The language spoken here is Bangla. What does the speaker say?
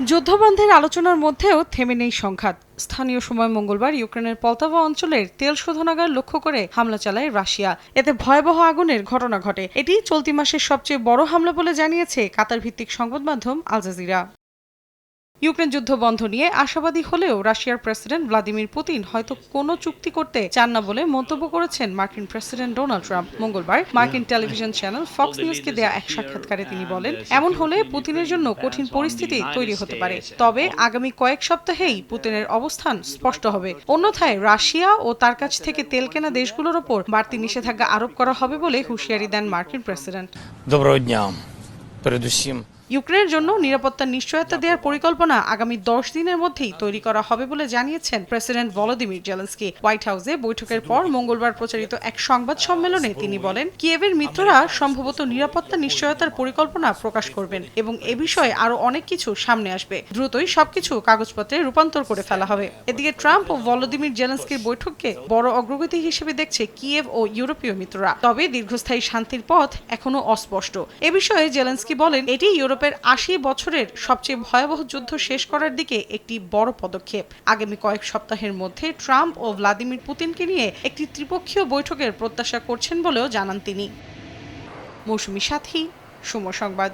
যুদ্ধবন্ধের আলোচনার মধ্যেও থেমে নেই সংঘাত। স্থানীয় সময় মঙ্গলবার ইউক্রেনের পলতাভা অঞ্চলের তেল শোধনাগার লক্ষ্য করে হামলা চালায় রাশিয়া। এতে ভয়াবহ আগুনের ঘটনা ঘটে। এটি চলতি মাসের সবচেয়ে বড় হামলা বলে জানিয়েছে কাতার ভিত্তিক সংবাদ মাধ্যম আল জাজিরা। ইউক্রেন যুদ্ধ বন্ধ নিয়ে আশাবাদী হলেও রাশিয়ার প্রেসিডেন্ট ভ্লাদিমির পুতিন হয়তো কোনো চুক্তি করতে চান না বলে মন্তব্য করেছেন মার্কিন প্রেসিডেন্ট ডোনাল্ড ট্রাম্প। মঙ্গলবার মার্কিন টেলিভিশন চ্যানেল ফক্স নিউজকে দেয়া এক সাক্ষাৎকারে তিনি বলেন, এমন হলে পুতিনের জন্য কঠিন পরিস্থিতি তৈরি হতে পারে। তবে আগামী কয়েক সপ্তাহেই পুতিনের অবস্থান স্পষ্ট হবে। অন্যথায় রাশিয়া ও তার কাছ থেকে তেল কেনা দেশগুলোর ওপর বাড়তি নিষেধাজ্ঞা আরোপ করা হবে বলে হুঁশিয়ারি দেন মার্কিন প্রেসিডেন্ট। ইউক্রেনের জন্য নিরাপত্তার নিশ্চয়তা দেওয়ার পরিকল্পনা আগামী 10 দিনের মধ্যেই তৈরি করা হবে বলে জানিয়েছেন প্রেসিডেন্ট ভলোদিমির জেলেনস্কি। হোয়াইট হাউসে বৈঠকের পর মঙ্গলবার প্রচারিত এক সংবাদ সম্মেলনে তিনি বলেন, কিয়েভের মিত্ররা সম্ভবত নিরাপত্তা নিশ্চয়তার পরিকল্পনা প্রকাশ করবেন এবং এ বিষয়ে আরো অনেক কিছু সামনে আসবে। দ্রুতই সবকিছু কাগজপত্রে রূপান্তর করে ফেলা হবে। এদিকে ট্রাম্প ও ভলোদিমির জেলেনস্কির বৈঠককে বড় অগ্রগতি হিসেবে দেখছে কিয়েভ ও ইউরোপীয় মিত্ররা। তবে দীর্ঘস্থায়ী শান্তির পথ এখনো অস্পষ্ট। এ বিষয়ে জেলেনস্কি বলেন, এটি ইউরোপের 80 বছরের সবচেয়ে ভয়াবহ যুদ্ধ শেষ করার দিকে একটি বড় পদক্ষেপ। আগামী কয়েক সপ্তাহের মধ্যে ট্রাম্প ও ভ্লাদিমির পুতিনকে নিয়ে একটি ত্রিপক্ষীয় বৈঠকের প্রত্যাশা করছেন বলেও জানান তিনি। মৌসুমী সাথী, সময় সংবাদ।